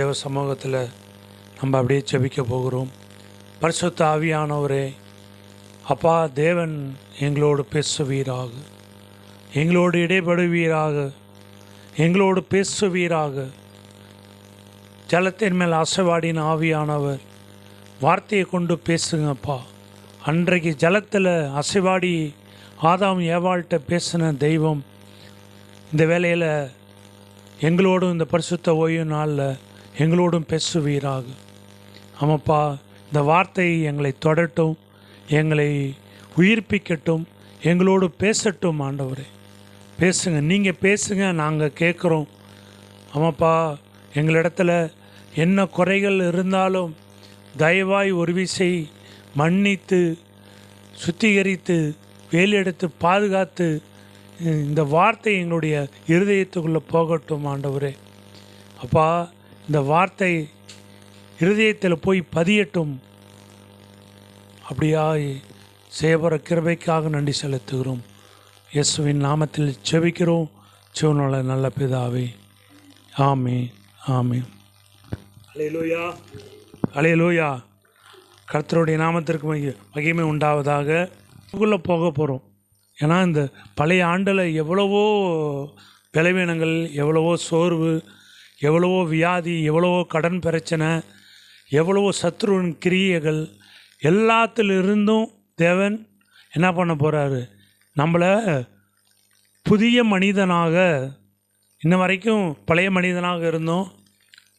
தேவ சமூகத்தில் நம்ம அப்படியே ஜெபிக்க போகிறோம். பரிசுத்த ஆவியானவரே, அப்பா தேவன் எங்களோடு பேசுவீராக, எங்களோடு இடைபடுவீராக, எங்களோடு பேசுவீராக. ஜலத்தின் மேல் அசைவாடின ஆவியானவர் வார்த்தையை கொண்டு பேசுங்கப்பா. அன்றைக்கு ஜலத்தில் அசைவாடி ஆதாம் ஏவாள்கிட்ட பேசின தெய்வம் இந்த வேளையில் எங்களோடும் இந்த பரிசுத்த ஓய்வு நாளில் எங்களோடும் பேசுவீராக. ஆமாப்பா, இந்த வார்த்தை எங்களை தொடட்டும், எங்களை உயிர்ப்பிக்கட்டும், எங்களோடு பேசட்டும். ஆண்டவரே பேசுங்க, நீங்கள் பேசுங்க, நாங்கள் கேட்குறோம். ஆமாப்பா, எங்களிடத்துல என்ன குறைகள் இருந்தாலும் தயவாய் ஒரு விசை மன்னித்து சுத்திகரித்து வேலெடுத்து பாதுகாத்து இந்த வார்த்தை எங்களுடைய இருதயத்துக்குள்ளே போகட்டும். ஆண்டவரே அப்பா, இந்த வார்த்தை இருதயத்தில் போய் பதியட்டும். அப்படியா சேவர கிருபைக்காக நன்றி செலுத்துகிறோம். இயேசுவின் நாமத்தில் ஜெபிக்கிறோம் ஜீவனுள்ள நல்ல பிதாவே, ஆமென் ஆமென். அல்லேலூயா அல்லேலூயா. கர்த்தருடைய நாமத்திற்கு மகிமை உண்டாவதாக. அதுக்குள்ளே போக போகிறோம். ஏன்னா இந்த பழைய ஆண்டில் எவ்வளவோ பலவீனங்கள், எவ்வளவோ சோர்வு, எவ்வளவோ வியாதி, எவ்வளவோ கடன் பிரச்சனை, எவ்வளவோ சத்ருவின் கிரியைகள், எல்லாத்திலிருந்தும் தேவன் என்ன பண்ண போகிறாரு? நம்மளை புதிய மனிதனாக, இன்ன வரைக்கும் பழைய மனிதனாக இருந்தோம்,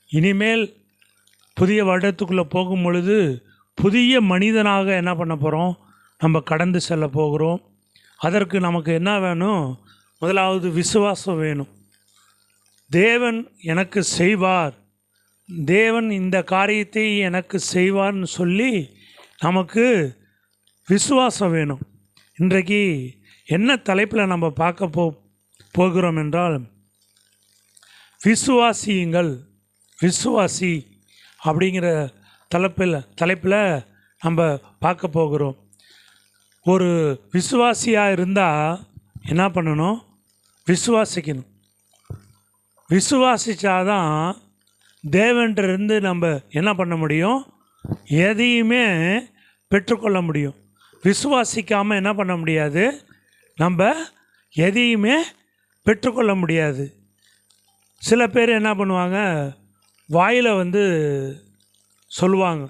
இனிமேல் புதிய வருடத்துக்குள்ளே போகும் பொழுது புதிய மனிதனாக என்ன பண்ண போகிறோம்? நம்ம கடந்து செல்ல போகிறோம். அதற்கு நமக்கு என்ன வேணும்? முதலாவது விசுவாசம் வேணும். தேவன் எனக்கு செய்வார், தேவன் இந்த காரியத்தை எனக்கு செய்வார்னு சொல்லி நமக்கு விசுவாசம் வேணும். இன்றைக்கு என்ன தலைப்பில் நம்ம பார்க்க போகிறோம் என்றால், விசுவாசியுங்கள், விசுவாசி அப்படிங்கிற தலைப்பில் நம்ம பார்க்க போகிறோம். ஒரு விசுவாசியாக இருந்தால் என்ன பண்ணணும்? விசுவாசிக்கணும். விசுவாசித்தாதான் தேவன்கிட்டருந்து நம்ம என்ன பண்ண முடியும்? எதையுமே பெற்றுக்கொள்ள முடியும். விசுவாசிக்காமல் என்ன பண்ண முடியாது? நம்ம எதையுமே பெற்றுக்கொள்ள முடியாது. சில பேர் என்ன பண்ணுவாங்க? வாயில் சொல்லுவாங்க,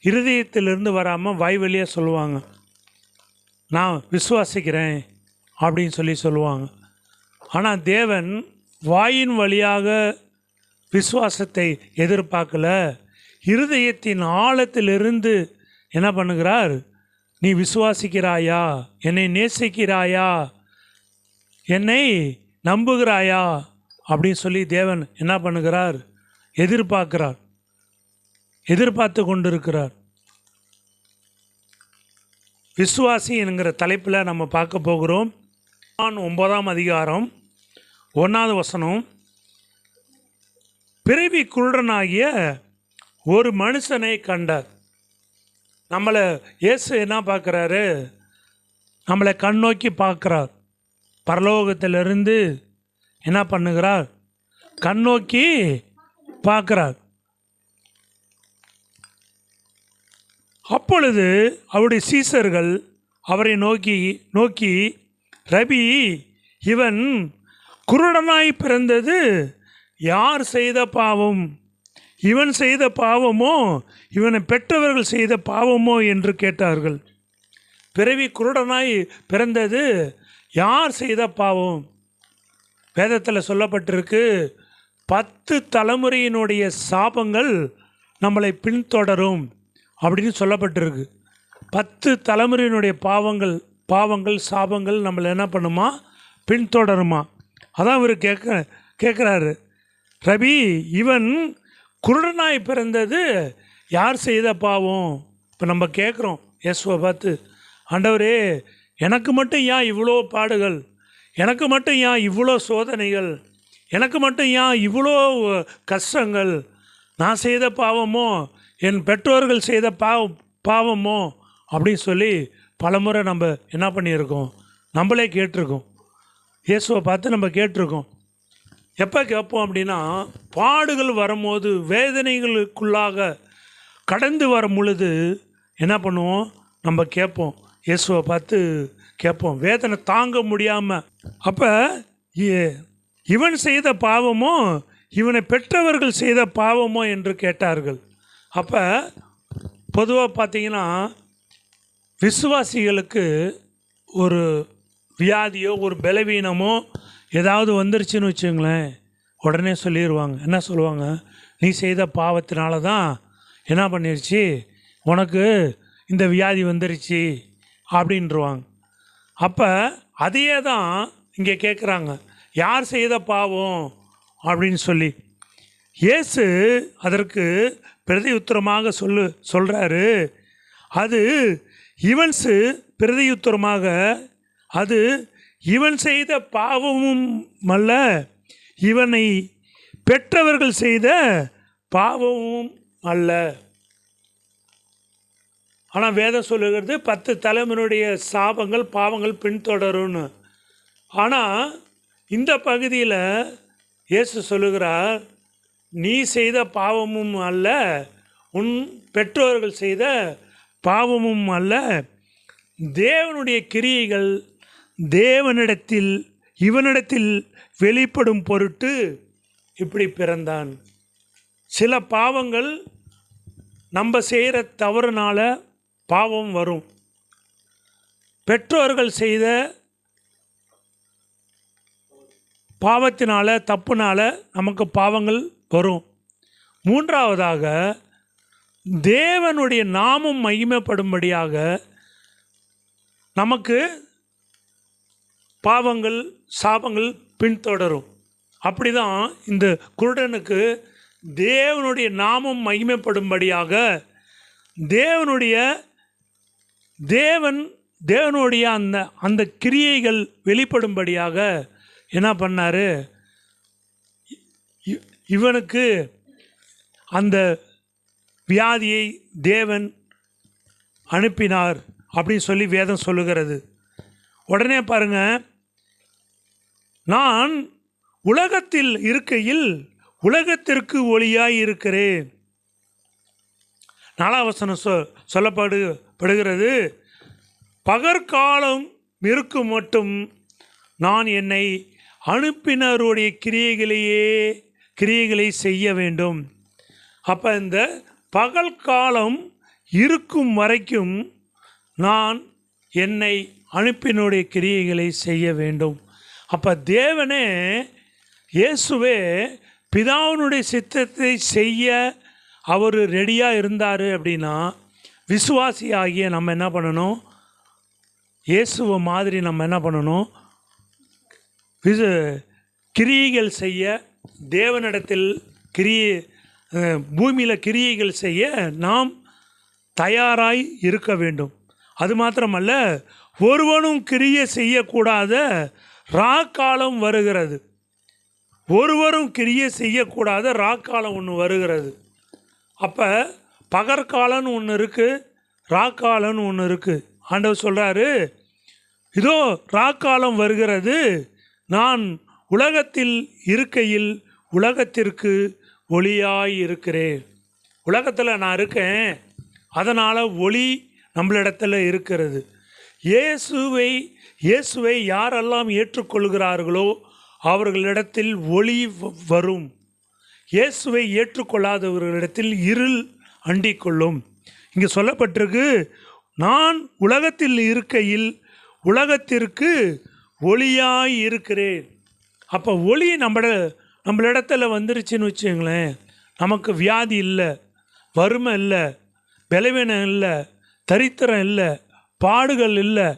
இருதயத்திலிருந்து வராமல் வாய் வழியாக சொல்லுவாங்க, நான் விசுவாசிக்கிறேன் அப்படின்னு சொல்லுவாங்க. ஆனால் தேவன் வாயின் வழியாக விசுவாசத்தை எதிர்பார்க்கல. இருதயத்தின் ஆழத்திலிருந்து என்ன பண்ணுகிறார்? நீ விசுவாசிக்கிறாயா? என்னை நேசிக்கிறாயா? என்னை நம்புகிறாயா? அப்படின்னு சொல்லி தேவன் என்ன பண்ணுகிறார்? எதிர்பார்க்கிறார், எதிர்பார்த்து கொண்டிருக்கிறார். விசுவாசி என்கிற தலைப்பில் நம்ம பார்க்க போகிறோம். 9ஆம் அதிகாரம் 1வது வசனம். பிறவி குருடனாகிய ஒரு மனுஷனை கண்டார். நம்மளை இயேசு என்ன பார்க்குறாரு? நம்மளை கண்ணோக்கி பார்க்குறார். பரலோகத்திலிருந்து என்ன பண்ணுகிறார்? கண்ணோக்கி பார்க்குறார். அப்பொழுது அவருடைய சீசர்கள் அவரை நோக்கி ரபி, இவன் குருடனாய் பிறந்தது யார் செய்த பாவம்? இவன் செய்த பாவமோ இவனை பெற்றவர்கள் செய்த பாவமோ என்று கேட்டார்கள். பிறவி குருடனாய் பிறந்தது யார் செய்த பாவம்? வேதத்தில் சொல்லப்பட்டிருக்கு, 10 தலைமுறையினுடைய சாபங்கள் நம்மளை பின்தொடரும் அப்படின்னு சொல்லப்பட்டிருக்கு. 10 தலைமுறையினுடைய பாவங்கள் சாபங்கள் நம்மளை என்ன பண்ணுமா? பின்தொடருமா. அதான் இவர் கேட்குறாரு, ரபி, இவன் குருடனாய் பிறந்தது யார் செய்த பாவம்? இப்போ நம்ம கேட்குறோம் இயேசுவை பார்த்து, ஆண்டவரே, எனக்கு மட்டும் ஏன் இவ்வளோ பாடுகள்? எனக்கு மட்டும் ஏன் இவ்வளோ சோதனைகள்? எனக்கு மட்டும் ஏன் இவ்வளோ கஷ்டங்கள்? நான் செய்த பாவமோ என் பெற்றோர்கள் செய்த பாவமோ அப்படின்னு சொல்லி பலமுறை நம்ம என்ன பண்ணியிருக்கோம்? நம்மளே கேட்டிருக்கோம். இயேசுவை பார்த்து நம்ம கேட்டிருக்கோம். எப்போ கேட்போம் அப்படின்னா, பாடுகள் வரும்போது, வேதனைகளுக்குள்ளாக கடந்து வரும் பொழுது என்ன பண்ணுவோம், நம்ம கேட்போம், இயேசுவை பார்த்து கேட்போம், வேதனை தாங்க முடியாமல். அப்போ இவன் செய்த பாவமோ இவனை பெற்றவர்கள் செய்த பாவமோ என்று கேட்டார்கள். அப்போ பொதுவாக பார்த்தீங்கன்னா, விசுவாசிகளுக்கு ஒரு வியாதியோ ஒரு பலவீனமோ ஏதாவது வந்துருச்சுன்னு வச்சுங்களேன், உடனே சொல்லிடுவாங்க. என்ன சொல்லுவாங்க, நீ செய்த பாவத்தினால தான் என்ன பண்ணிருச்சு, உனக்கு இந்த வியாதி வந்துருச்சு அப்படின்ட்டுருவாங்க. அப்போ அதையே தான் இங்கே கேட்குறாங்க, யார் செய்த பாவம் அப்படின்னு சொல்லி. இயேசு அதற்கு பிரதி உத்தரமாக சொல்கிறாரு, அது இவன்ஸு பிரதியுத்தரமாக, அது இவன் செய்த பாவமும் அல்ல, இவனை பெற்றவர்கள் செய்த பாவமும் அல்ல. ஆனால் வேதம் சொல்லுகிறது 10 தலைமுறையுடைய சாபங்கள் பாவங்கள் பின்தொடரும்னு. ஆனால் இந்த பகுதியில் இயேசு சொல்லுகிறார், நீ செய்த பாவமும் அல்ல, உன் பெற்றோர்கள் செய்த பாவமும் அல்ல, தேவனுடைய கிரியைகள் தேவனிடத்தில் இவனிடத்தில் வெளிப்படும் பொருட்டு இப்படி பிறந்தான். சில பாவங்கள் நம்ம செய்கிற தவறுனால பாவம் வரும். பெற்றோர்கள் செய்த பாவத்தினால தப்புனால நமக்கு பாவங்கள் வரும். மூன்றாவதாக தேவனுடைய நாமம் மகிமைப்படும்படியாக நமக்கு பாவங்கள் சாபங்கள் பின்தொடரும். அப்படி தான் இந்த குருடனுக்கு தேவனுடைய நாமம் மகிமைப்படும்படியாக தேவனுடைய அந்த கிரியைகள் வெளிப்படும்படியாக என்ன பண்ணார், இவனுக்கு அந்த வியாதியை தேவன் அனுப்பினார் அப்படின்னு சொல்லி வேதம் சொல்லுகிறது. உடனே பாருங்கள், நான் உலகத்தில் இருக்கையில் உலகத்திற்கு ஒளியாய் இருக்கிறேன். 4ஆம் வசனம் சொல்லப்படுகிறது, பகற்காலம் இருக்கும் மட்டும் நான் என்னை அனுப்பினருடைய கிரியைகளை செய்ய வேண்டும். அப்போ இந்த பகல் காலம் இருக்கும் வரைக்கும் நான் என்னை அனுப்பினுடைய கிரியைகளை செய்ய வேண்டும். அப்போ தேவனே இயேசுவே பிதாவினுடைய சித்தத்தை செய்ய அவர் ரெடியாக இருந்தார் அப்படின்னா, விசுவாசி ஆகிய நம்ம என்ன பண்ணணும், இயேசுவை மாதிரி நம்ம என்ன பண்ணணும், கிரியைகள் செய்ய தேவனிடத்தில் பூமியில் கிரியைகள் செய்ய நாம் தயாராய் இருக்க வேண்டும். அது மாத்திரமல்ல, ஒருவனும் கிரியை செய்யக்கூடாத ராக்காலம் வருகிறது. ஒருவரும் கிரியை செய்யக்கூடாத ராக்காலம் ஒன்று வருகிறது. அப்போ பகற்காலன்னு ஒன்று இருக்குது, ராக்காலன்னு ஒன்று இருக்குது. ஆண்டவர் சொல்கிறாரு, இதோ ராக்காலம் வருகிறது, நான் உலகத்தில் இருக்கையில் உலகத்திற்கு ஒளியாய் இருக்கிறேன். உலகத்தில் நான் இருக்கேன், அதனால் ஒளி நம்மளிடத்தில் இருக்கிறது. இயேசுவை யாரெல்லாம் ஏற்றுக்கொள்கிறார்களோ அவர்களிடத்தில் ஒளி வரும். இயேசுவை ஏற்றுக்கொள்ளாதவர்களிடத்தில் இருள் அண்டிக்கொள்ளும். இங்கே சொல்லப்பட்டிருக்கு, நான் உலகத்தில் இருக்கையில் உலகத்திற்கு ஒளியாய் இருக்கிறேன். அப்போ ஒளி நம்மளிடத்தில் வந்துருச்சுன்னு வச்சுங்களேன், நமக்கு வியாதி இல்லை, வறுமை இல்லை, பலவீனம் இல்லை, தரித்திரம் இல்லை, பாடுகள் இல்லை.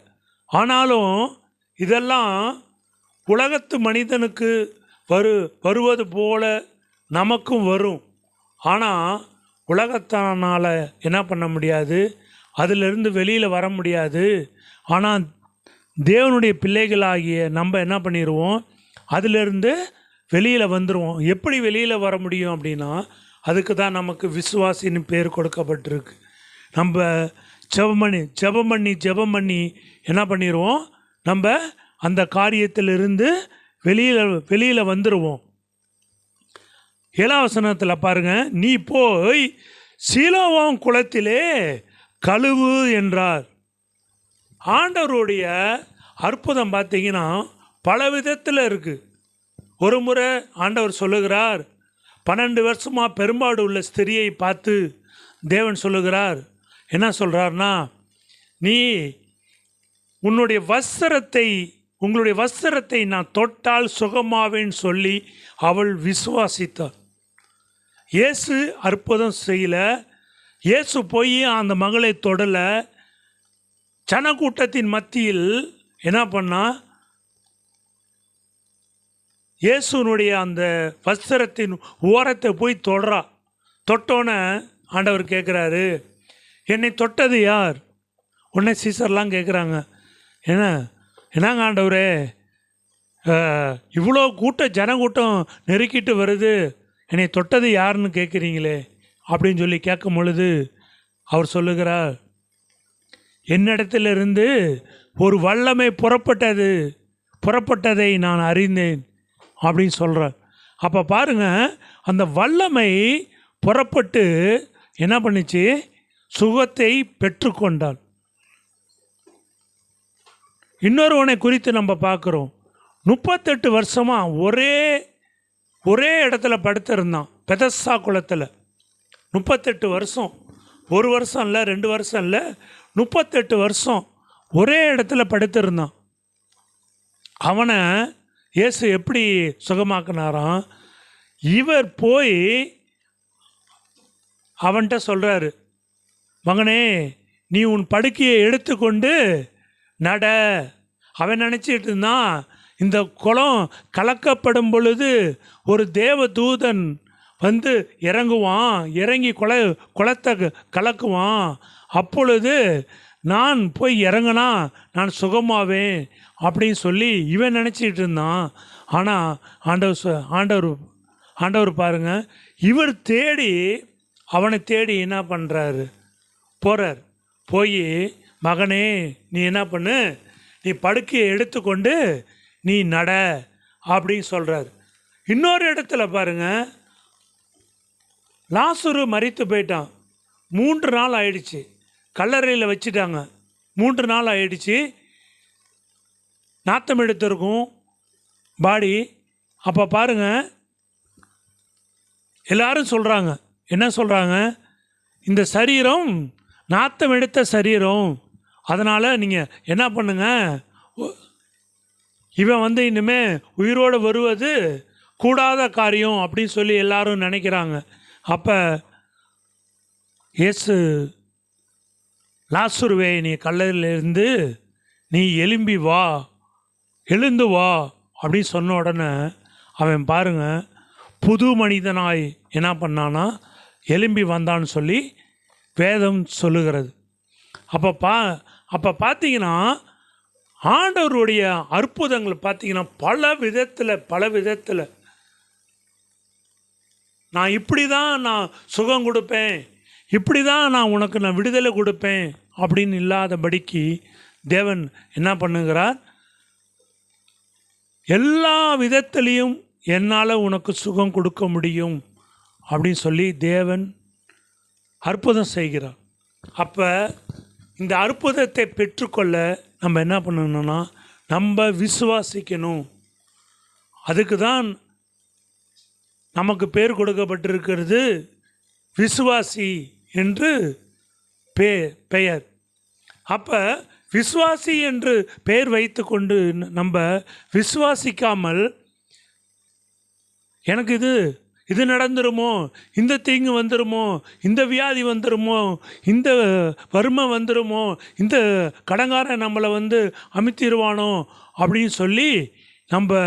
ஆனாலும் இதெல்லாம் உலகத்து மனிதனுக்கு வருவது போல நமக்கும் வரும். ஆனால் உலகத்தானால் என்ன பண்ண முடியாது, அதிலிருந்து வெளியில் வர முடியாது. ஆனால் தேவனுடைய பிள்ளைகளாகிய நம்ம என்ன பண்ணிடுவோம், அதிலிருந்து வெளியில் வந்துடுவோம். எப்படி வெளியில் வர முடியும் அப்படின்னா, அதுக்கு தான் நமக்கு விசுவாசின்னு பேர் கொடுக்கப்பட்டிருக்கு. நம்ம ஜெபம் பண்ணி என்ன பண்ணிடுவோம், நம்ம அந்த காரியத்திலிருந்து வெளியில் வந்துடுவோம். 7ஆம் வசனத்தில் பாருங்க, நீ போய் சீலோவாம் குளத்திலே கழுவு என்றார். ஆண்டவருடைய அற்புதம் பார்த்தீங்கன்னா பல விதத்தில் இருக்குது. ஒரு முறை ஆண்டவர் சொல்லுகிறார், 12 வருஷமாக பெரும்பாடு உள்ள ஸ்திரியை பார்த்து தேவன் சொல்லுகிறார், என்ன சொல்கிறார்னா, நீ உங்களுடைய வஸ்திரத்தை நான் தொட்டால் சுகமாவேன்னு சொல்லி அவள் விசுவாசித்தாள். இயேசு அற்புதம் செய்யல. இயேசு போய் அந்த மகளை தொடலை. ஜனக்கூட்டத்தின் மத்தியில் என்ன பண்ணா, இயேசுனுடைய அந்த வஸ்திரத்தின் ஓரத்தை போய் தொடரா. தொட்டோன்னே ஆண்டவர் கேட்குறாரு, என்னை தொட்டது யார்? உடனே சீசர்லாம் கேட்குறாங்க, என்னங்க ஆண்டவரே, இவ்வளோ ஜனக்கூட்டம் நெருக்கிட்டு வருது, என்னை தொட்டது யாருன்னு கேட்குறீங்களே அப்படின்னு சொல்லி கேட்கும் பொழுது அவர் சொல்லுகிறார், என்னிடத்திலிருந்து ஒரு வல்லமை புறப்பட்டதை நான் அறிந்தேன் அப்படின்னு சொல்கிறார். அப்போ பாருங்கள், அந்த வல்லமை புறப்பட்டு என்ன பண்ணிச்சு, சுகத்தை பெற்றுக்கொண்டாள். இன்னொருவனை குறித்து நம்ம பார்க்குறோம். 38 வருஷமாக ஒரே இடத்துல படுத்திருந்தான், பெதஸ்தா குளத்தில். 38 வருஷம், 1 வருஷம் இல்லை, 2 வருஷம் இல்லை, 38 வருஷம் ஒரே இடத்துல படுத்திருந்தான். அவனை இயேசு எப்படி சுகமாக்குனாராம்? இவர் போய் அவன்கிட்ட சொல்கிறாரு, மகனே, நீ உன் படுக்கையை எடுத்துக்கொண்டு நட. அவன் நினச்சிட்டு இருந்தான், இந்த குளம் கலக்கப்படும் பொழுது ஒரு தேவ தூதன் வந்து இறங்கி குளத்தை கலக்குவான், அப்பொழுது நான் போய் இறங்கினா நான் சுகமாவேன் அப்படின்னு சொல்லி இவன் நினச்சிட்டு இருந்தான். ஆனால் ஆண்டவர் பாருங்க, இவர் அவனை தேடி என்ன பண்ணுறாரு, போகிறார். போய், மகனே, நீ என்ன பண்ணு, நீ படுக்கையை எடுத்துக்கொண்டு நீ நட அப்படின்னு சொல்கிறார். இன்னொரு இடத்துல பாருங்க, லாசரு மரித்து போயிட்டான். 3 நாள் ஆயிடுச்சு, கல்லறையில் வச்சுட்டாங்க. 3 நாள் ஆயிடுச்சு, நாத்தம் எடுத்திருக்கும் பாடி. அப்போ பாருங்க, எல்லாரும் சொல்கிறாங்க, என்ன சொல்கிறாங்க, இந்த சரீரம் நாத்தம் எடுத்த சரீரம், அதனால் நீங்கள் என்ன பண்ணுங்க, இவன் இனிமேல் உயிரோடு வருவது கூடாத காரியம் அப்படின்னு சொல்லி எல்லாரும் நினைக்கிறாங்க. அப்போ இயேசு, லாசருவே, நீ கல்லறையிலிருந்து நீ எழுந்து வா அப்படின்னு சொன்ன உடனே அவன் பாருங்க, புது மனிதனாய் என்ன பண்ணானா, எழும்பி வந்தான்னு சொல்லி வேதம் சொல்லுகிறது. அப்போ பார்த்தீங்கன்னா ஆண்டவருடைய அற்புதங்கள் பார்த்தீங்கன்னா பல விதத்தில் நான் இப்படி தான் நான் சுகம் கொடுப்பேன், இப்படி தான் நான் உனக்கு விடுதலை கொடுப்பேன் அப்படின்னு இல்லாதபடிக்கு தேவன் என்ன பண்ணுகிறார், எல்லா விதத்திலையும் என்னால் உனக்கு சுகம் கொடுக்க முடியும் அப்படின்னு சொல்லி தேவன் அற்புதம் செய்கிறார். அப்போ இந்த அற்புதத்தை பெற்றுக்கொள்ள நம்ம என்ன பண்ணணும்னா, நம்ம விசுவாசிக்கணும். அதுக்கு தான் நமக்கு பேர் கொடுக்கப்பட்டிருக்கிறது விசுவாசி என்று பெயர். அப்போ விசுவாசி என்று பெயர் வைத்து கொண்டு நம்ம விசுவாசிக்காமல், எனக்கு இது நடந்துருமோ, இந்த தீங்கு வந்துடுமோ, இந்த வியாதி வந்துடுமோ, இந்த வறுமை வந்துடுமோ, இந்த கடங்காரன் நம்மளை அமுத்திடுவானோ அப்படின்னு சொல்லி நம்ம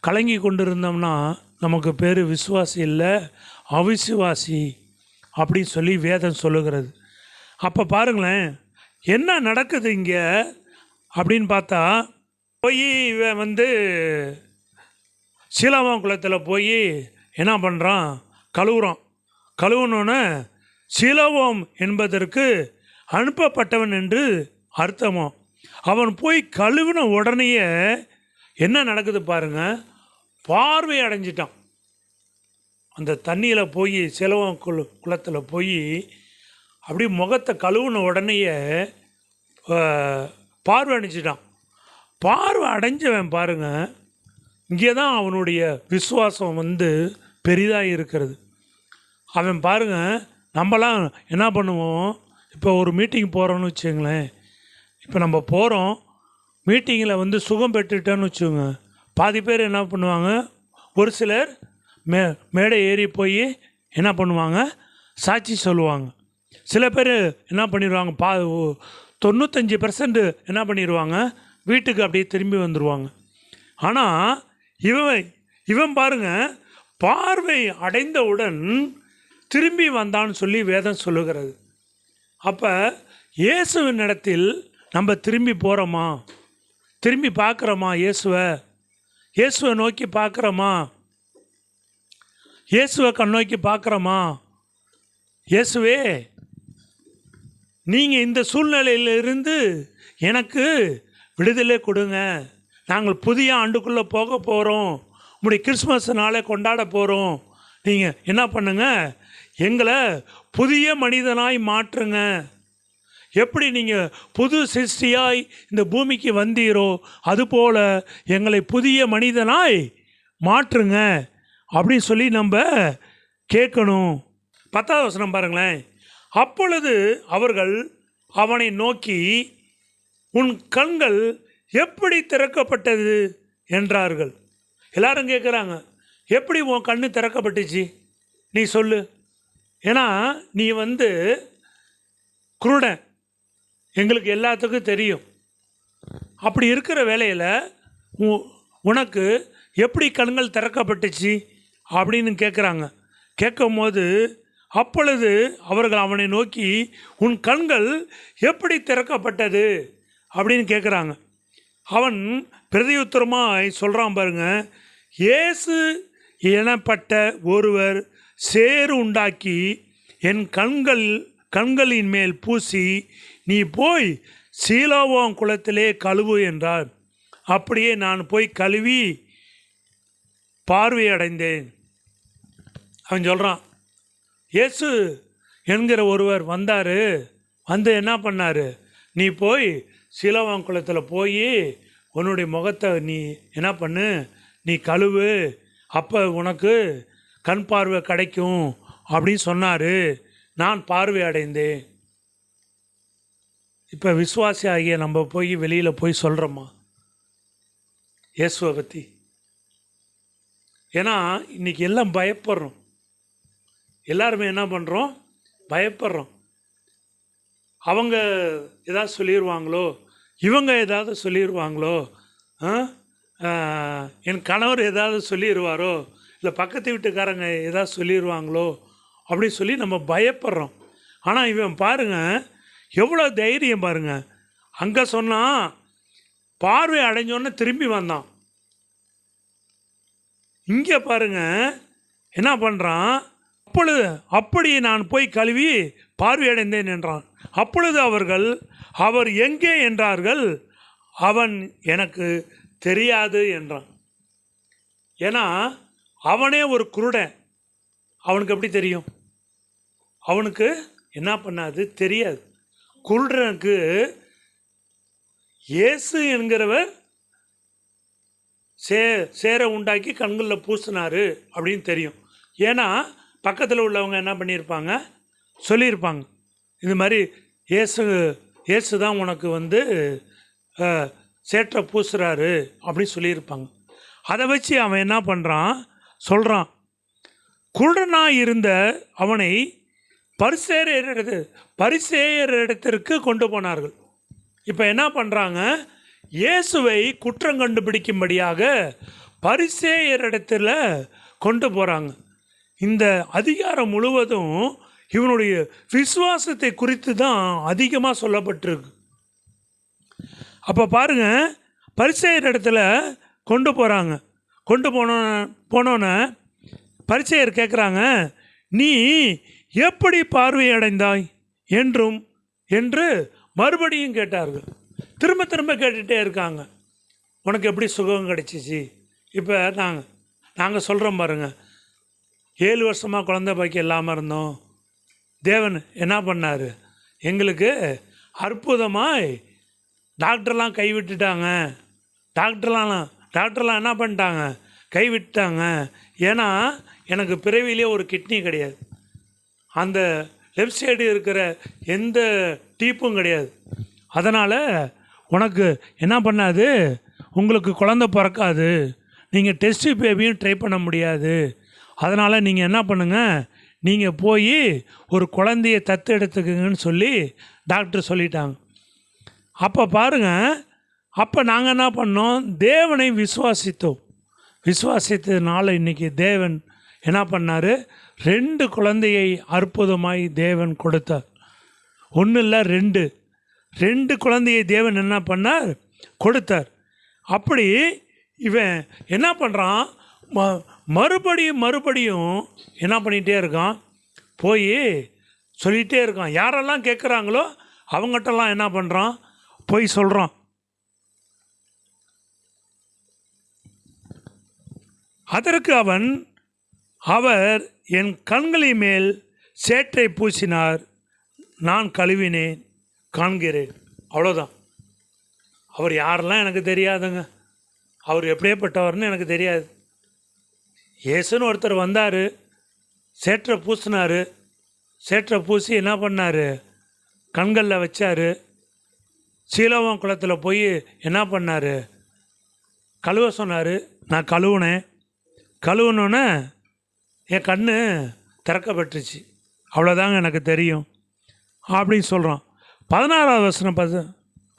கலங்கி கொண்டு இருந்தோம்னா நமக்கு பேர் விசுவாசி இல்லை, அவிசுவாசி அப்படின்னு சொல்லி வேதம் சொல்லுகிறது. அப்போ பாருங்களேன், என்ன நடக்குது இங்கே அப்படின்னு பார்த்தா, போய் இவன் சீலோவாம் குளத்தில் போய் என்ன பண்ணுறான், கழுவுனோன்னு சீலோவாம் என்பதற்கு அனுப்பப்பட்டவன் என்று அர்த்தமோ. அவன் போய் கழுவின உடனேயே என்ன நடக்குது பாருங்க, பார்வை அடைஞ்சிட்டான். அந்த தண்ணியில் போய் சிலவம் குளத்தில் போய் அப்படியே முகத்தை கழுவுன உடனேயே பார்வை அடைஞ்சிட்டான். பார்வை அடைஞ்சவன் பாருங்கள், இங்கே தான் அவனுடைய விசுவாசம் பெரிதாக இருக்கிறது. அவன் பாருங்கள், நம்மலாம் என்ன பண்ணுவோம், இப்போ ஒரு மீட்டிங் போகிறோன்னு வச்சுங்களேன், இப்போ நம்ம போகிறோம் மீட்டிங்கில் சுகம் பெற்றுட்டோன்னு வச்சுக்கோங்க, பாதி பேர் என்ன பண்ணுவாங்க, ஒரு சிலர் மேடை ஏறி போய் என்ன பண்ணுவாங்க, சாட்சி சொல்லுவாங்க. சில பேர் என்ன பண்ணிடுவாங்க, 95% என்ன பண்ணிடுவாங்க, வீட்டுக்கு அப்படியே திரும்பி வந்துடுவாங்க. ஆனால் இவன் பாருங்க, பார்வை அடைந்தவுடன் திரும்பி வந்தான்னு சொல்லி வேதம் சொல்லுகிறது. அப்போ இயேசுவின் இடத்தில் நம்ம திரும்பி போகிறோமா, திரும்பி பார்க்குறோமா, இயேசுவை நோக்கி பார்க்குறோமா, இயேசுவை கண்ணோக்கி பார்க்குறோமா, இயேசுவே நீங்கள் இந்த சூழ்நிலையிலிருந்து எனக்கு விடுதலை கொடுங்க, நாங்கள் புதிய ஆண்டுக்குள்ளே போக போகிறோம், உங்களுடைய கிறிஸ்மஸ் நாளை கொண்டாட போகிறோம், நீங்கள் என்ன பண்ணுங்க, எங்களை புதிய மனிதனாய் மாற்றுங்க, எப்படி நீங்கள் புது சிருஷ்டியாய் இந்த பூமிக்கு வந்தீரோ அதுபோல் எங்களை புதிய மனிதனாய் மாற்றுங்க அப்படின்னு சொல்லி நம்ம கேட்கணும். 10வது வசனம் பாருங்களேன். அப்பொழுது அவர்கள் அவனை நோக்கி, உன் கண்கள் எப்படி திறக்கப்பட்டது என்றார்கள். எல்லாரும் கேட்குறாங்க, எப்படி உன் கண்ணு திறக்கப்பட்டுச்சு நீ சொல்லு, ஏன்னா நீ குருடன், எங்களுக்கு எல்லாத்துக்கும் தெரியும். அப்படி இருக்கிற வேளையில் உனக்கு எப்படி கண்கள் திறக்கப்பட்டுச்சு அப்படின்னு கேட்குறாங்க. கேட்கும் போது அப்பொழுது அவர்கள் அவனை நோக்கி, உன் கண்கள் எப்படி திறக்கப்பட்டது அப்படின்னு கேட்குறாங்க. அவன் பிரதியுத்தரமாக சொல்கிறான் பாருங்க, இயேசு எனப்பட்ட ஒருவர் சேறு உண்டாக்கி என் கண்களின் மேல் பூசி, நீ போய் சீலோவாம் குளத்திலே கழுவு என்றார். அப்படியே நான் போய் கழுவி பார்வையடைந்தேன். அவன் சொல்கிறான், இயேசு என்கிற ஒருவர் வந்தார், என்ன பண்ணார், நீ போய் சீலோவாம் குளத்தில் போய் உன்னுடைய முகத்தை நீ என்ன பண்ணு, நீ கழுவு, அப்போ உனக்கு கண் பார்வை கிடைக்கும் அப்படின்னு சொன்னார். நான் பார்வை அடைந்தேன். இப்போ விசுவாசி ஆகிய நம்ம போய் வெளியில் போய் சொல்கிறோமா இயேசுவை பற்றி? ஏன்னா இன்றைக்கி எல்லாம் பயப்படுறோம், எல்லாருமே என்ன பண்ணுறோம், பயப்படுறோம். அவங்க ஏதாவது சொல்லிடுவாங்களோ, இவங்க ஏதாவது சொல்லிடுவாங்களோ, என் கணவர் ஏதாவது சொல்லிடுவாரோ, இல்லை பக்கத்து வீட்டுக்காரங்க ஏதாவது சொல்லிடுவாங்களோ அப்படின்னு சொல்லி நம்ம பயப்படுறோம். ஆனால் இவன் பாருங்கள் எவ்வளோ தைரியம் பாருங்கள். அங்கே சொன்னான், பார்வை அடைஞ்சோன்னு திரும்பி வந்தான். இங்கே பாருங்கள் என்ன பண்ணுறான், அப்படி நான் போய் கழுவி பார்வையடைந்தேன் என்றான். அப்பொழுது அவர்கள், அவர் எங்கே என்றார்கள். அவன் எனக்கு தெரியாது என்றான். ஏன்னா அவனே ஒரு குருடன், அவனுக்கு எப்படி தெரியும், அவனுக்கு என்ன பண்ணாது தெரியாது. குருடனுக்கு இயேசு என்கிறவர் சேரை உண்டாக்கி கண்களில் பூசினார் அப்படின்னு தெரியும். ஏன்னா பக்கத்தில் உள்ளவங்க என்ன பண்ணியிருப்பாங்க, சொல்லியிருப்பாங்க, இது மாதிரி இயேசு தான் உனக்கு சேற்றை பூசுகிறாரு அப்படின்னு சொல்லியிருப்பாங்க. அதை வச்சு அவன் என்ன பண்ணுறான், சொல்கிறான், குருடனாக இருந்த அவனை பரிசேயரிடத்திற்கு கொண்டு போனார்கள். இப்போ என்ன பண்ணுறாங்க, இயேசுவை குற்றம் கண்டுபிடிக்கும்படியாக பரிசேயரிடத்தில் கொண்டு போகிறாங்க. இந்த அதிகாரம் முழுவதும் இவனுடைய விசுவாசத்தை குறித்து தான் அதிகமாக சொல்லப்பட்டிருக்கு. அப்போ பாருங்கள், பரிசேயர் இடத்துல கொண்டு போகிறாங்க. கொண்டு போனோன்னே பரிசேயர் கேட்குறாங்க, நீ எப்படி பார்வையடைந்தாய் என்று மறுபடியும் கேட்டார்கள். திரும்ப திரும்ப கேட்டுகிட்டே இருக்காங்க, உனக்கு எப்படி சுகம் கிடைச்சிச்சு. இப்போ நாங்கள் சொல்கிறோம் பாருங்கள், 7 வருஷமாக குழந்தை பாக்கியம் இல்லாமல் இருந்தோம். தேவன் என்ன பண்ணார்? எங்களுக்கு அற்புதமாய் டாக்டர்லாம் கைவிட்டுட்டாங்க. டாக்டர்லாம் என்ன பண்ணிட்டாங்க? கைவிட்டாங்க. ஏன்னா எனக்கு பிறவிலே ஒரு கிட்னி கிடையாது, அந்த லெஃப்ட் சைடு இருக்கிற எந்த டீப்பும் கிடையாது. அதனால் உனக்கு என்ன பண்ணாது, உங்களுக்கு குழந்தை பிறக்காது, நீங்கள் டெஸ்ட் பேபியும் ட்ரை பண்ண முடியாது. அதனால் நீங்கள் என்ன பண்ணுங்கள், நீங்கள் போய் ஒரு குழந்தையை தத்து எடுத்துக்குங்கன்னு சொல்லி டாக்டர் சொல்லிட்டாங்க. அப்போ பாருங்கள், அப்போ நாங்கள் என்ன பண்ணோம்? தேவனை விசுவாசித்ததுனால இன்றைக்கி தேவன் என்ன பண்ணார்? 2 குழந்தையை அற்புதமாய் தேவன் கொடுத்தார். 1 இல்லை 2 குழந்தையை தேவன் என்ன பண்ணார்? கொடுத்தார். அப்படி இவன் என்ன பண்ணுறான்? மறுபடியும் என்ன பண்ணிகிட்டே இருக்கான்? போய் சொல்லிகிட்டே இருக்கான். யாரெல்லாம் கேட்குறாங்களோ அவங்ககிட்டலாம் என்ன பண்ணுறான்? போய் சொல்கிறான். அதற்கு அவர் என் கண்களின் மேல் சேற்றை பூசினார், நான் கழுவினேன், காண்கிறேன். அவ்வளோதான். அவர் யாரெல்லாம் எனக்கு தெரியாதுங்க. அவர் எப்படியேப்பட்டவர்னு எனக்கு தெரியாது. இயேசுன்னு ஒருத்தர் வந்தார், சேற்றை பூசினார். சேற்றை பூசி என்ன பண்ணார்? கண்களில் வச்சார். சீலோவாம் குளத்தில் போய் என்ன பண்ணார்? கழுவ சொன்னார். நான் கழுவுனோன்னே என் கண் திறக்கப்பட்டுருச்சு. அவ்வளோதாங்க எனக்கு தெரியும் அப்படின்னு சொல்கிறான். 16வது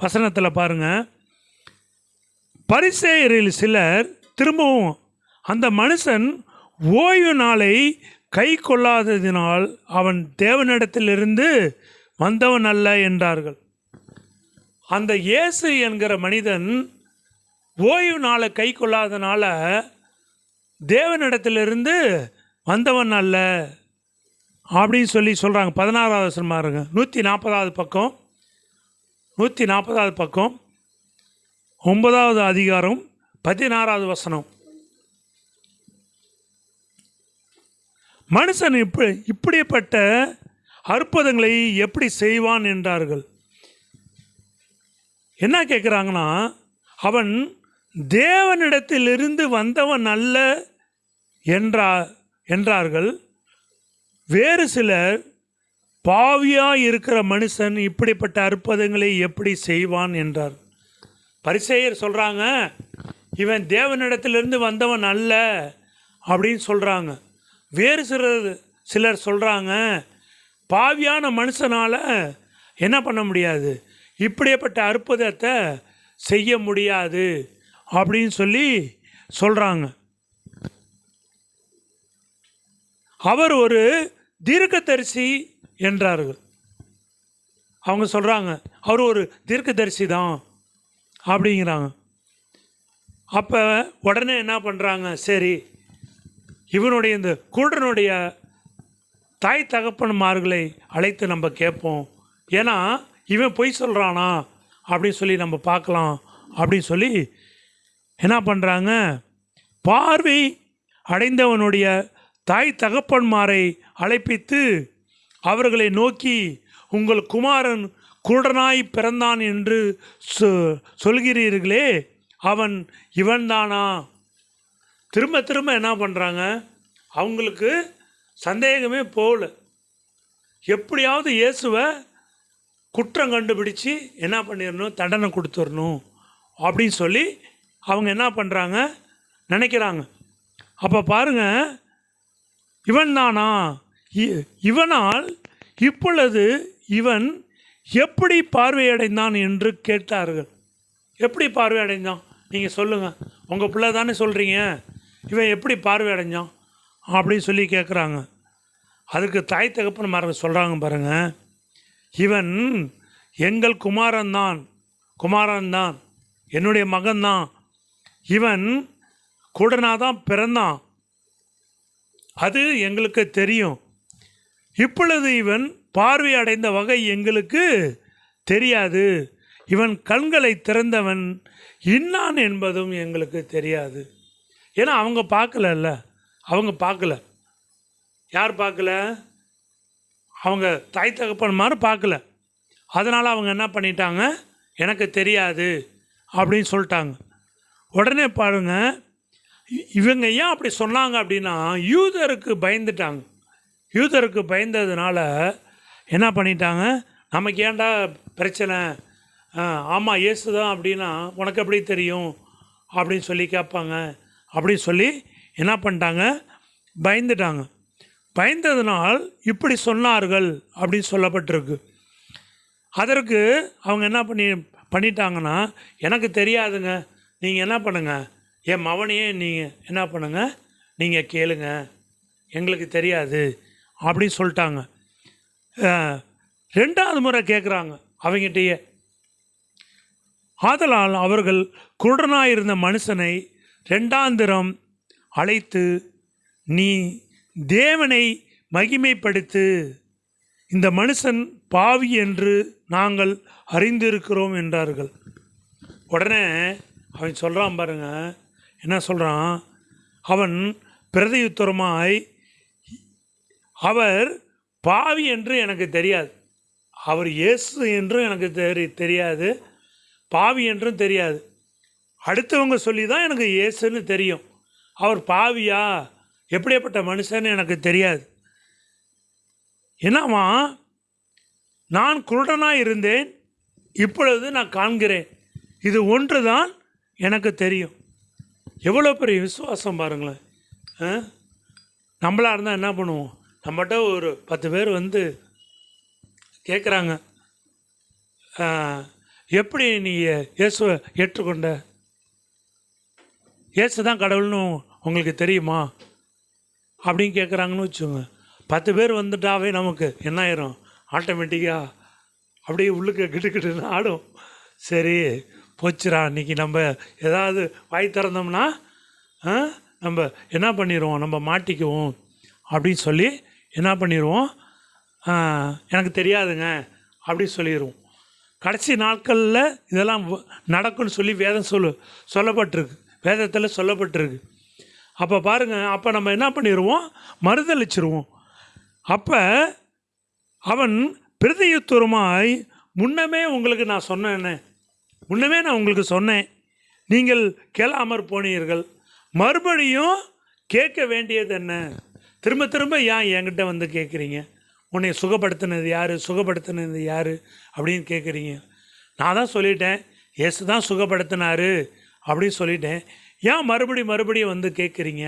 வசனத்தில் பாருங்கள், பரிசேயரில் சிலர் திரும்பவும் அந்த மனுஷன் ஓய்வு நாளை கை கொள்ளாததினால் அவன் தேவனிடத்திலிருந்து வந்தவன் அல்ல என்றார்கள். அந்த இயேசு என்கிற மனிதன் ஓய்வு நாளை கை கொள்ளாதனால தேவனிடத்திலிருந்து வந்தவன் அல்ல அப்படின்னு சொல்கிறாங்க. 16வது வசனம் பாருங்க, 140வது பக்கம், 140வது பக்கம், 9வது அதிகாரம், 16வது வசனம். மனுஷன் இப்படிப்பட்ட அற்புதங்களை எப்படி செய்வான் என்றார்கள். என்ன கேட்குறாங்கன்னா, அவன் தேவனிடத்திலிருந்து வந்தவன் அல்ல என்றார்கள். வேறு சிலர், பாவியாக இருக்கிற மனுஷன் இப்படிப்பட்ட அற்புதங்களை எப்படி செய்வான் என்றார். பரிசேயர் சொல்கிறாங்க, இவன் தேவனிடத்திலிருந்து வந்தவன் அல்ல அப்படின்னு சொல்கிறாங்க. வேறு சிலர் சொல்கிறாங்க, பாவியான மனுஷனால் என்ன பண்ண முடியாது, இப்படிப்பட்ட அற்புதத்தை செய்ய முடியாது அப்படின்னு சொல்கிறாங்க. அவர் ஒரு தீர்க்கதரிசி என்றார்கள். அவங்க சொல்கிறாங்க, அவர் ஒரு தீர்க்கதரிசி தான் அப்படிங்கிறாங்க. அப்போ உடனே என்ன பண்ணுறாங்க, சரி இவனுடைய இந்த குருடனுடைய தாய் தகப்பன்மார்களை அழைத்து நம்ம கேட்போம், ஏன்னா இவன் பொய் சொல்கிறானா அப்படின்னு சொல்லி நம்ம பார்க்கலாம் அப்படின்னு என்ன பண்ணுறாங்க, பார்வை அடைந்தவனுடைய தாய் தகப்பன்மாரை அழைப்பித்து அவர்களை நோக்கி, உங்கள் குமாரன் குருடனாய் பிறந்தான் என்று சொல்கிறீர்களே, அவன் இவன்தானா? திரும்ப என்ன பண்ணுறாங்க, அவங்களுக்கு சந்தேகமே போகல. எப்படியாவது இயேசுவை குற்றம் கண்டுபிடிச்சி என்ன பண்ணிடணும், தண்டனை கொடுத்துடணும் அப்படின்னு அவங்க என்ன பண்ணுறாங்க, நினைக்கிறாங்க. அப்போ பாருங்கள், இவன் தானா, இவனால் இப்பொழுது இவன் எப்படி பார்வையடைந்தான் என்று கேட்டார்கள். எப்படி பார்வையடைந்தான் நீங்கள் சொல்லுங்கள், உங்கள் பிள்ளை தானே சொல்கிறீங்க, இவன் எப்படி பார்வையடைஞ்சான் அப்படின்னு கேட்குறாங்க. அதுக்கு தாய் தகப்பன்மார்கள் சொல்கிறாங்க பாருங்கள், இவன் எங்கள் குமாரன்தான், என்னுடைய மகன்தான், இவன் குருடனாதான் பிறந்தான், அது எங்களுக்கு தெரியும். இப்பொழுது இவன் பார்வை அடைந்த வகை எங்களுக்கு தெரியாது, இவன் கண்களை திறந்தவன் இன்னான் என்பதும் எங்களுக்கு தெரியாது. ஏன்னா அவங்க பார்க்கல, அவங்க பார்க்கல. யார் பார்க்கல? அவங்க தாய் தகப்பன்மார் பார்க்கல. அதனால் அவங்க என்ன பண்ணிட்டாங்க, எனக்கு தெரியாது அப்படின்னு சொல்லிட்டாங்க. உடனே பாருங்க, இவங்க ஏன் அப்படி சொன்னாங்க அப்படின்னா, யூதருக்கு பயந்துட்டாங்க. யூதருக்கு பயந்ததுனால என்ன பண்ணிட்டாங்க, நமக்கு ஏன்டா பிரச்சனை, ஆமாம் இயேசு தான் அப்படின்னா உனக்கு எப்படி தெரியும் அப்படின்னு சொல்லி கேட்பாங்க. அப்படின்னு சொல்லி என்ன பண்ணிட்டாங்க, பயந்துட்டாங்க. பயந்ததுனால் இப்படி சொன்னார்கள் அப்படின்னு சொல்லப்பட்டிருக்கு. அதற்கு அவங்க என்ன பண்ணிட்டாங்கன்னா, எனக்கு தெரியாதுங்க, நீங்கள் என்ன பண்ணுங்கள், என் மவனையே நீங்கள் என்ன பண்ணுங்கள், நீங்கள் கேளுங்க, எங்களுக்கு தெரியாது அப்படின்னு சொல்லிட்டாங்க. ரெண்டாவது முறை கேட்குறாங்க அவங்ககிட்டயே. ஆதலால் அவர்கள் குருடனாக இருந்த மனுஷனை ரெண்டாந்திரம் அழைத்து, நீ தேவனை மகிமைப்படுத்து, இந்த மனுஷன் பாவி என்று நாங்கள் அறிந்திருக்கிறோம் என்றார்கள். உடனே அவன் சொல்கிறான் பாருங்க, என்ன சொல்கிறான், அவன் பிரதியுத்தரமாய், அவர் பாவி என்று எனக்கு தெரியாது, அவர் இயேசு என்றும் எனக்கு தெரியாது, பாவி என்றும் தெரியாது, அடுத்தவங்க சொல்லி தான் எனக்கு இயேசுன்னு தெரியும், அவர் பாவியா எப்படிப்பட்ட மனுஷன்னு எனக்கு தெரியாது. என்னவா, நான் குருடனாக இருந்தேன், இப்பொழுது நான் காண்கிறேன், இது ஒன்று தான் எனக்கு தெரியும். எவ்வளோ பெரிய விசுவாசம் பாருங்களேன். நம்மளாக இருந்தால் என்ன பண்ணுவோம், நம்மகிட்ட ஒரு 10 பேர் வந்து கேட்குறாங்க, எப்படி நீ இயேசுவை ஏற்றுக்கொண்ட, இயேசு தான் கடவுள்னு உங்களுக்கு தெரியுமா அப்படின்னு கேட்குறாங்கன்னு வச்சுக்கோங்க. 10 பேர் வந்துட்டாவே நமக்கு என்ன ஆயிரும், ஆட்டோமேட்டிக்காக அப்படியே உள்ளுக்கு கிட்டுக்கிட்டுன்னு ஆடும். சரி போச்சுரா, இன்றைக்கி நம்ம ஏதாவது வாய் திறந்தோம்னா நம்ம என்ன பண்ணிடுவோம், நம்ம மாட்டிக்குவோம் அப்படின்னு சொல்லி என்ன பண்ணிடுவோம், எனக்கு தெரியாதுங்க அப்படி சொல்லிடுவோம். கடைசி நாட்களில் இதெல்லாம் நடக்கும்னு சொல்லி வேதம் சொல்லப்பட்டிருக்கு, வேதத்தில் சொல்லப்பட்டிருக்கு. அப்போ பாருங்கள், அப்போ நம்ம என்ன பண்ணிடுவோம், மறுதளிச்சிருவோம். அப்போ அவன் பிரதியுத்தரமாய், முன்னமே உங்களுக்கு நான் சொன்னேன்னு, முன்னமே நான் உங்களுக்கு சொன்னேன், நீங்கள் கேளாமற் போனீர்கள், மறுபடியும் கேட்க வேண்டியது என்ன, திரும்ப திரும்ப ஏன் என்கிட்ட வந்து கேட்குறீங்க, உன்னை சுகப்படுத்தினது யார், சுகப்படுத்தினது யார் அப்படின்னு கேட்குறீங்க. நான் தான் சொல்லிட்டேன், இயேசு தான் சுகப்படுத்தினார் அப்படின்னு சொல்லிட்டேன், ஏன் மறுபடியும் வந்து கேட்குறீங்க.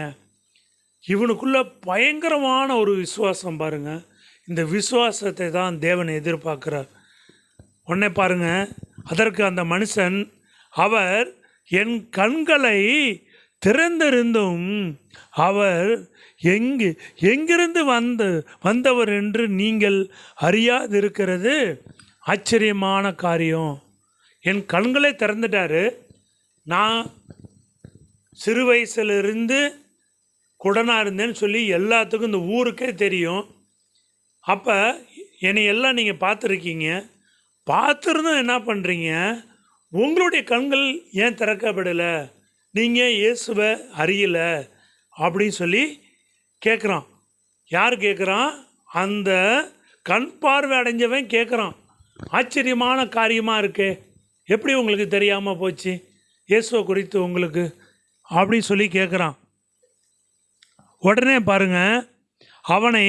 இவனுக்குள்ளே பயங்கரமான ஒரு விசுவாசம் பாருங்கள். இந்த விசுவாசத்தை தான் தேவன் எதிர்பார்க்குறார். உடனே பாருங்கள், அதற்கு அந்த மனுஷன், அவர் என் கண்களை திறந்திருந்தும் அவர் எங்கிருந்து வந்தவர் என்று நீங்கள் அறியாதிருக்கிறது ஆச்சரியமான காரியம். என் கண்களை திறந்துட்டாரு, நான் சிறு வயசுலேருந்து குடனாக இருந்தேன்னு சொல்லி எல்லாத்துக்கும் இந்த ஊருக்கே தெரியும். அப்போ என்னை எல்லாம் நீங்கள் பார்த்துருக்கீங்க, பார்த்துருந்தும் என்ன பண்ணுறீங்க, உங்களுடைய கண்கள் ஏன் திறக்கப்படலை, நீங்கள் இயேசுவை அறியலை அப்படின்னு சொல்லி கேட்குறான். யார் கேட்குறான், அந்த கண் பார்வை அடைஞ்சவன் கேட்குறான். ஆச்சரியமான காரியமாக இருக்கே, எப்படி உங்களுக்கு தெரியாமல் போச்சு இயேசுவை குறித்து உங்களுக்கு அப்படின்னு சொல்லி கேட்குறான். உடனே பாருங்கள், அவனை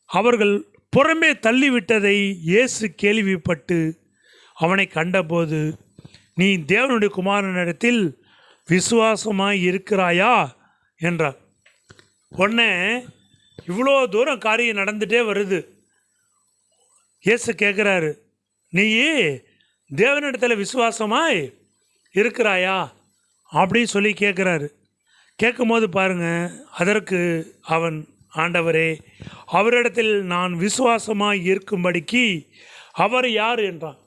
அவர்கள் புறம்பே தள்ளிவிட்டதை இயேசு கேள்விப்பட்டு அவனை கண்டபோது, நீ தேவனுடைய குமாரனிடத்தில் விசுவாசமாய் இருக்கிறாயா என்றார். உடனே இவ்வளோ தூரம் காரியம் நடந்துகிட்டே வருது. இயேசு கேட்குறாரு, நீ தேவனிடத்தில் விசுவாசமாய் இருக்கிறாயா அப்படின்னு சொல்லி கேட்குறாரு. கேட்கும்போது பாருங்கள், அதற்கு அவன், ஆண்டவரே, அவரிடத்தில் நான் விசுவாசமாய் இருக்கும்படிக்கு அவர் யார் என்றான்.